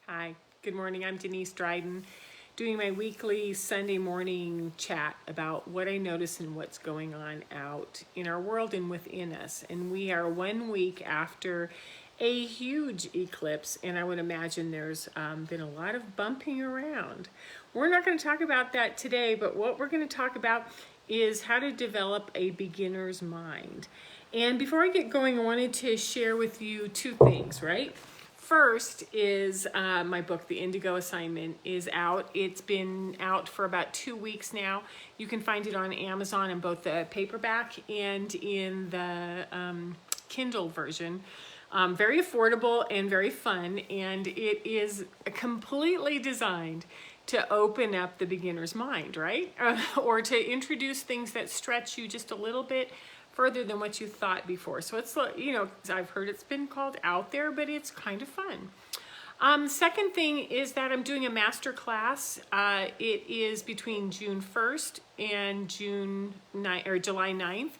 Hi, good morning. I'm Denise Dryden, doing my weekly Sunday morning chat about what I notice and what's going on out in our world and within us. And we are 1 week after a huge eclipse, and I would imagine there's been a lot of bumping around. We're not going to talk about that today, but what we're going to talk about is how to develop a beginner's mind. And before I get going, I wanted to share with you two things, right? First is my book, The Indigo Assignment, is out. It's been out for about 2 weeks now. You can find it on Amazon in both the paperback and in the Kindle version. Very affordable and very fun, and it is completely designed to open up the beginner's mind, right? Or to introduce things that stretch you just a little bit further than what you thought before. So it's, I've heard it's been called out there, but it's kind of fun. Second thing is that I'm doing a master class. It is between June 1st and July 9th.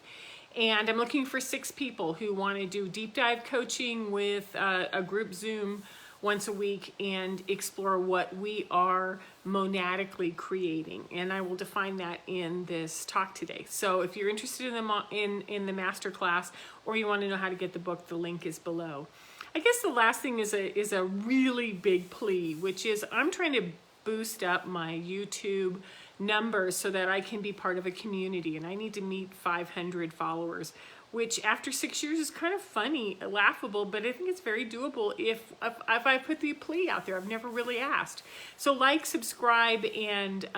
And I'm looking for 6 people who want to do deep dive coaching with a group Zoom once a week and explore what we are monetically creating. And I will define that in this talk today. So if you're interested in the master class, or you want to know how to get the book, the link is below. I guess the last thing is a really big plea, which is I'm trying to boost up my YouTube numbers so that I can be part of a community, and I need to meet 500 followers, which after 6 years is kind of funny, laughable, but I think it's very doable if I put the plea out there. I've never really asked. So like, subscribe, and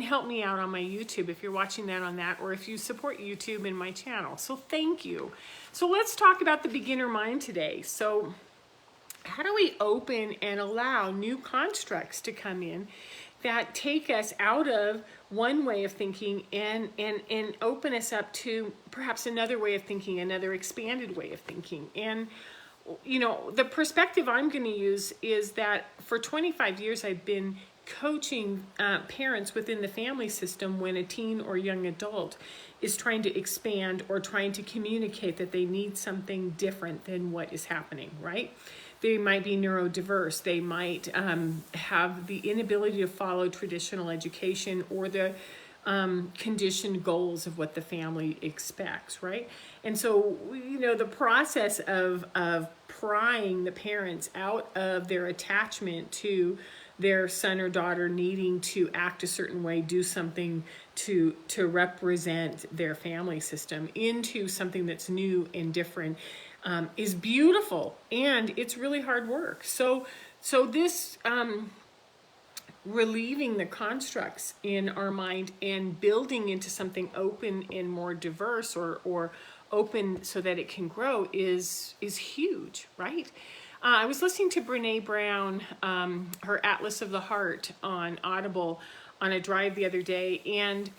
help me out on my YouTube if you're watching that on that, or if you support YouTube and my channel. So thank you. So let's talk about the beginner mind today. So how do we open and allow new constructs to come in that take us out of one way of thinking and open us up to perhaps another way of thinking, another expanded way of thinking? And, the perspective I'm going to use is that for 25 years I've been coaching parents within the family system when a teen or young adult is trying to expand or trying to communicate that they need something different than what is happening, right? They might be neurodiverse. They might have the inability to follow traditional education or the conditioned goals of what the family expects, right? And so, the process of prying the parents out of their attachment to their son or daughter needing to act a certain way, do something to represent their family system into something that's new and different, is beautiful, and it's really hard work. So this relieving the constructs in our mind and building into something open and more diverse, or open so that it can grow, is huge, right? I was listening to Brene Brown, her Atlas of the Heart on Audible on a drive the other day, and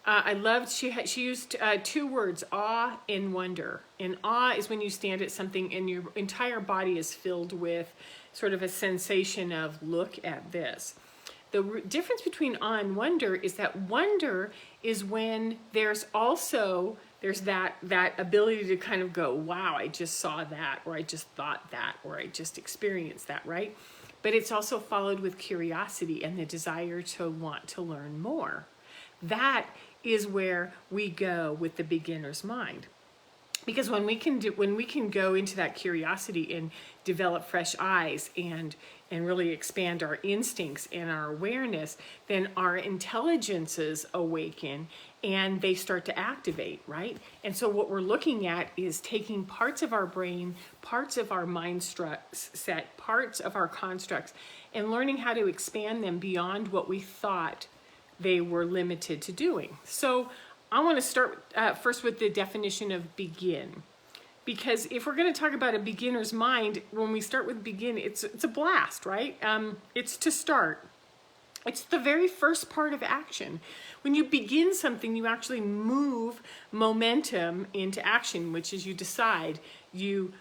I loved, she used 2 words, awe and wonder. And awe is when you stand at something and your entire body is filled with sort of a sensation of, look at this. The difference between awe and wonder is that wonder is when there's that ability to kind of go, wow, I just saw that, or I just thought that, or I just experienced that, right? But it's also followed with curiosity and the desire to want to learn more. That is where we go with the beginner's mind. Because when we can go into that curiosity and develop fresh eyes and really expand our instincts and our awareness, then our intelligences awaken and they start to activate, right? And so what we're looking at is taking parts of our brain, parts of our mind set, parts of our constructs, and learning how to expand them beyond what we thought they were limited to doing. So I want to start first with the definition of begin. Because if we're going to talk about a beginner's mind, when we start with begin, it's a blast, right? It's to start. It's the very first part of action. When you begin something, you actually move momentum into action, which is you decide, you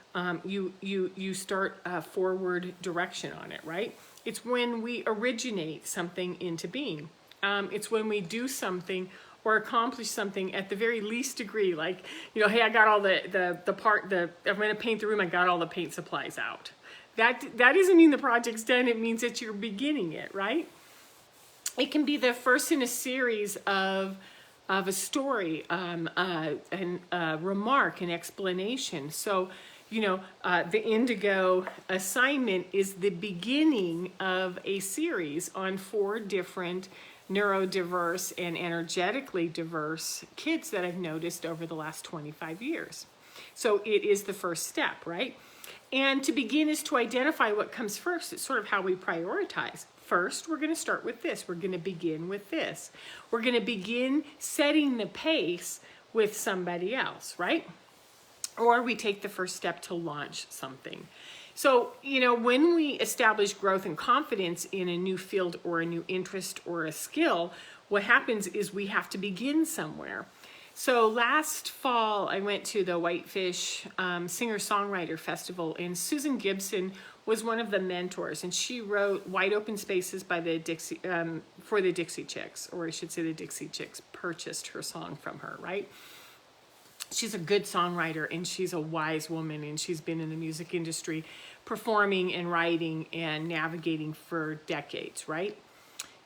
start a forward direction on it, right? It's when we originate something into being. It's when we do something or accomplish something at the very least degree. Like, you know, hey, I got all I'm going to paint the room, I got all the paint supplies out. That doesn't mean the project's done. It means that you're beginning it, right? It can be the first in a series of a story, a remark, an explanation. So, you know, the Indigo assignment is the beginning of a series on 4 different neurodiverse and energetically diverse kids that I've noticed over the last 25 years. So it is the first step, right? And to begin is to identify what comes first. It's sort of how we prioritize. First, we're going to start with this. We're going to begin with this. We're going to begin setting the pace with somebody else, right? Or we take the first step to launch something. So, you know, when we establish growth and confidence in a new field or a new interest or a skill, what happens is we have to begin somewhere. So last fall, I went to the Whitefish Singer-Songwriter Festival, and Susan Gibson was one of the mentors, and she wrote Wide Open Spaces by the for the Dixie Chicks, or I should say the Dixie Chicks purchased her song from her, right? She's a good songwriter, and she's a wise woman, and she's been in the music industry performing and writing and navigating for decades, right?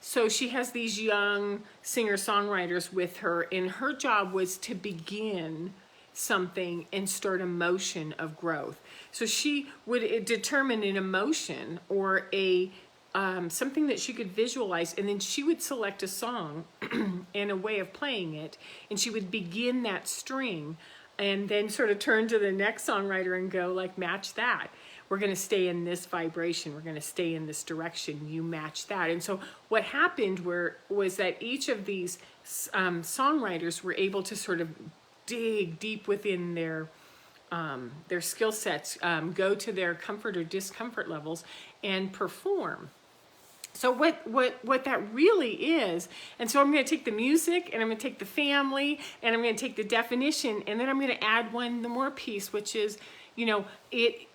So she has these young singer-songwriters with her, and her job was to begin something and start a motion of growth. So she would determine an emotion or a something that she could visualize, and then she would select a song and a way of playing it, and she would begin that string and then sort of turn to the next songwriter and go, like, match that. We're going to stay in this vibration. We're going to stay in this direction. You match that. And so what happened was that each of these songwriters were able to sort of dig deep within their skill sets, go to their comfort or discomfort levels, and perform. So what that really is, and so I'm going to take the music, and I'm going to take the family, and I'm going to take the definition, and then I'm going to add the more piece, which is, you know,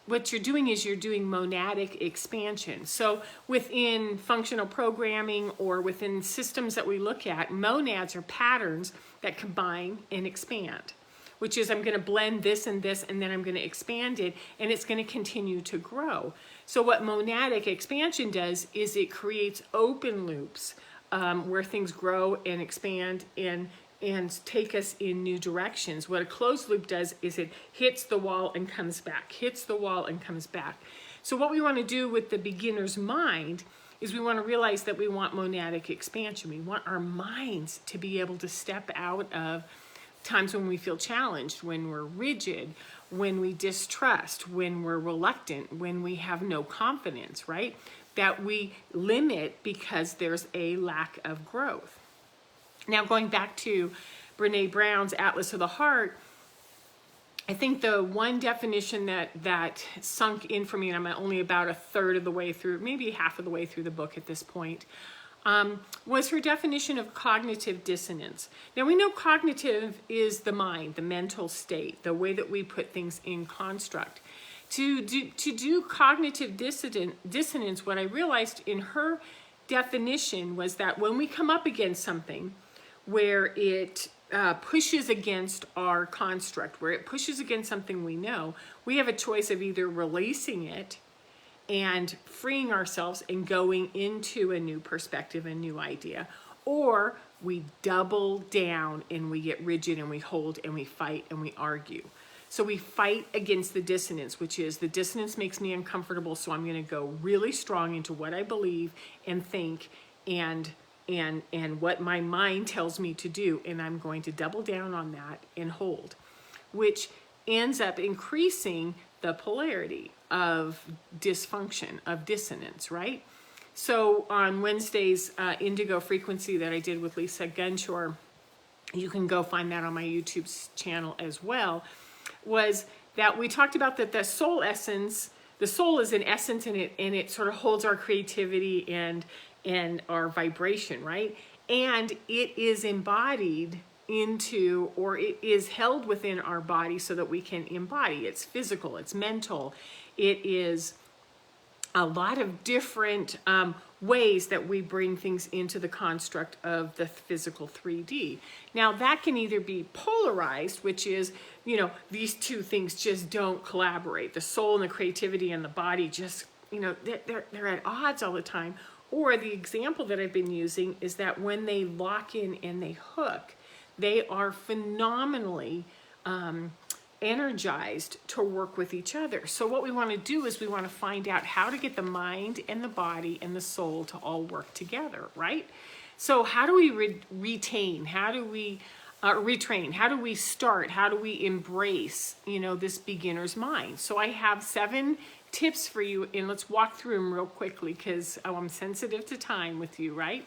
what you're doing is you're doing monadic expansion. So within functional programming or within systems that we look at, monads are patterns that combine and expand, which is I'm going to blend this, and then I'm going to expand it, and it's going to continue to grow. So what monadic expansion does is it creates open loops where things grow and expand and take us in new directions. What a closed loop does is it hits the wall and comes back, hits the wall and comes back. So what we want to do with the beginner's mind is we want to realize that we want monadic expansion. We want our minds to be able to step out of times when we feel challenged, when we're rigid, when we distrust, when we're reluctant, when we have no confidence, right? That we limit because there's a lack of growth. Now, going back to Brene Brown's Atlas of the Heart, I think the one definition that sunk in for me, and I'm only about a third of the way through, maybe half of the way through the book at this point, was her definition of cognitive dissonance. Now, we know cognitive is the mind, the mental state, the way that we put things in construct. To do cognitive dissonance, what I realized in her definition was that when we come up against something where it pushes against our construct, where it pushes against something we know, we have a choice of either releasing it and freeing ourselves and going into a new perspective, a new idea, or we double down and we get rigid and we hold and we fight and we argue. So we fight against the dissonance, which is the dissonance makes me uncomfortable, so I'm going to go really strong into what I believe and think and what my mind tells me to do, and I'm going to double down on that and hold, which ends up increasing the polarity of dysfunction, of dissonance, right? So on Wednesday's Indigo Frequency that I did with Lisa Gunshore, you can go find that on my YouTube channel as well, was that we talked about that the soul essence, the soul is an essence, and it sort of holds our creativity and our vibration, right? And it is embodied into, or it is held within our body so that we can embody. It's physical, it's mental, it is a lot of different ways that we bring things into the construct of the physical 3D. Now that can either be polarized, which is, you know, these two things just don't collaborate. The soul and the creativity and the body just, you know, they're at odds all the time. Or the example that I've been using is that when they lock in and they hook, they are phenomenally energized to work with each other. So what we want to do is we want to find out how to get the mind and the body and the soul to all work together, right? So how do we retain? How do we retrain? How do we start? How do we embrace, you know, this beginner's mind? So I have 7 tips for you, and let's walk through them real quickly because I'm sensitive to time with you, right?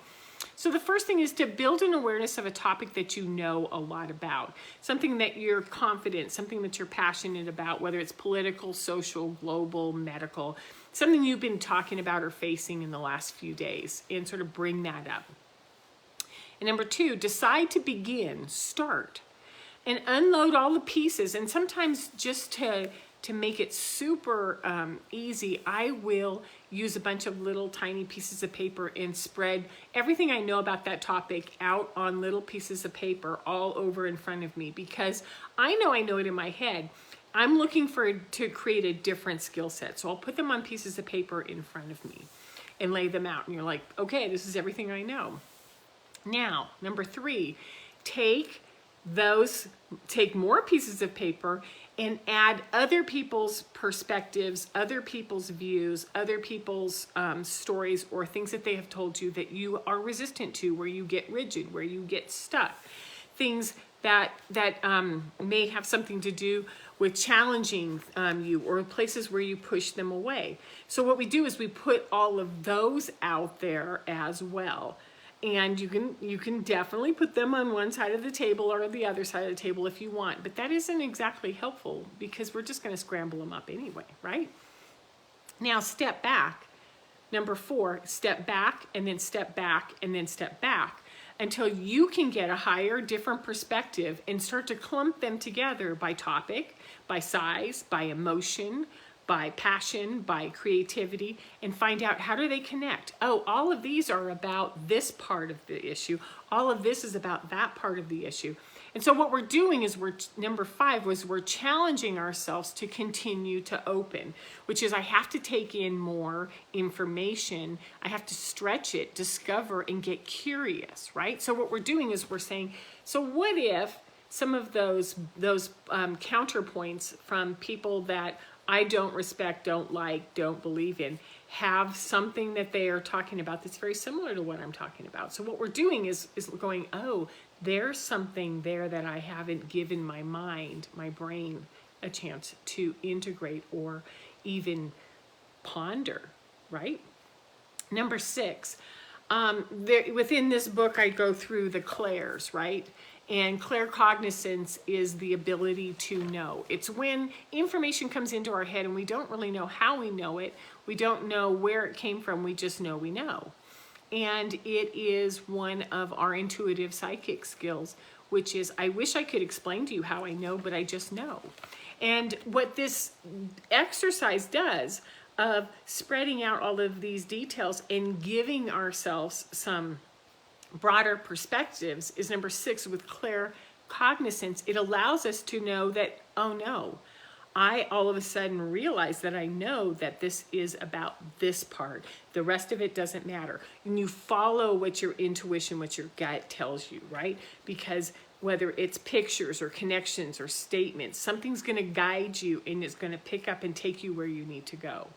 So the first thing is to build an awareness of a topic that you know a lot about, something that you're confident, something that you're passionate about, whether it's political, social, global, medical, something you've been talking about or facing in the last few days, and sort of bring that up. And number 2, decide to begin, start, and unload all the pieces. And sometimes just to make it super easy, I will use a bunch of little tiny pieces of paper and spread everything I know about that topic out on little pieces of paper all over in front of me, because I know it in my head. I'm looking to create a different skill set. So I'll put them on pieces of paper in front of me and lay them out. And you're like, okay, this is everything I know. Now, number 3, take more pieces of paper and add other people's perspectives, other people's views, other people's stories, or things that they have told you that you are resistant to, where you get rigid, where you get stuck. Things that may have something to do with challenging you, or places where you push them away. So what we do is we put all of those out there as well. And you can definitely put them on one side of the table or the other side of the table if you want, but that isn't exactly helpful because we're just going to scramble them up anyway, right? Now step back. Number 4, step back and then step back and then step back until you can get a higher, different perspective and start to clump them together by topic, by size, by emotion, by passion, by creativity, and find out how do they connect. Oh, all of these are about this part of the issue. All of this is about that part of the issue. And so what we're doing is number 5 was we're challenging ourselves to continue to open, which is I have to take in more information. I have to stretch it, discover, and get curious, right? So what we're doing is we're saying, so what if some of those counterpoints from people that I don't respect, don't like, don't believe in, have something that they are talking about that's very similar to what I'm talking about. So what we're doing is going, oh, there's something there that I haven't given my mind, my brain, a chance to integrate or even ponder, right? Number 6, within this book, I go through the clairs, right? And claircognizance is the ability to know. It's when information comes into our head and we don't really know how we know it. We don't know where it came from. We just know we know. And it is one of our intuitive psychic skills, which is, I wish I could explain to you how I know, but I just know. And what this exercise does of spreading out all of these details and giving ourselves some broader perspectives is number 6 with claircognizance. It allows us to know that, oh no, I all of a sudden realize that I know that this is about this part. The rest of it doesn't matter. And you follow what your intuition, what your gut tells you, right? Because whether it's pictures or connections or statements, something's going to guide you and it's going to pick up and take you where you need to go.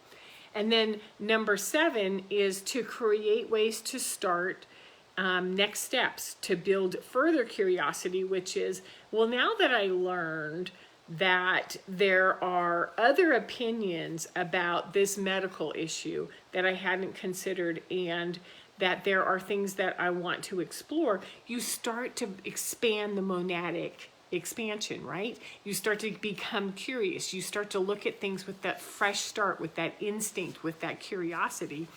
And then number 7 is to create ways to start next steps to build further curiosity, which is, well, now that I learned that there are other opinions about this medical issue that I hadn't considered, and that there are things that I want to explore, you start to expand the monetic expansion, right? You start to become curious. You start to look at things with that fresh start, with that instinct, with that curiosity,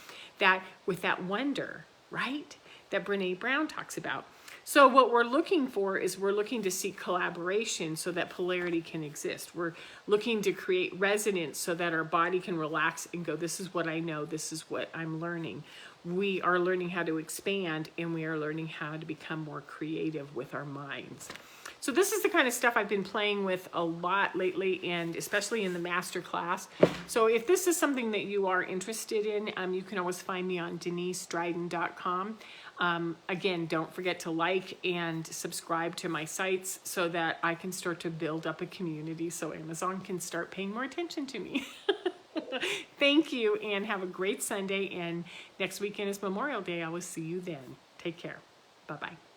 with that wonder, right? That Brene Brown talks about. So what we're looking for is we're looking to seek collaboration so that polarity can exist. We're looking to create resonance so that our body can relax and go, this is what I know, this is what I'm learning. We are learning how to expand, and we are learning how to become more creative with our minds. So this is the kind of stuff I've been playing with a lot lately, and especially in the master class. So if this is something that you are interested in, you can always find me on DeniseDryden.com. Again, don't forget to like and subscribe to my sites so that I can start to build up a community so Amazon can start paying more attention to me. Thank you, and have a great Sunday. And next weekend is Memorial Day. I will see you then. Take care. Bye-bye.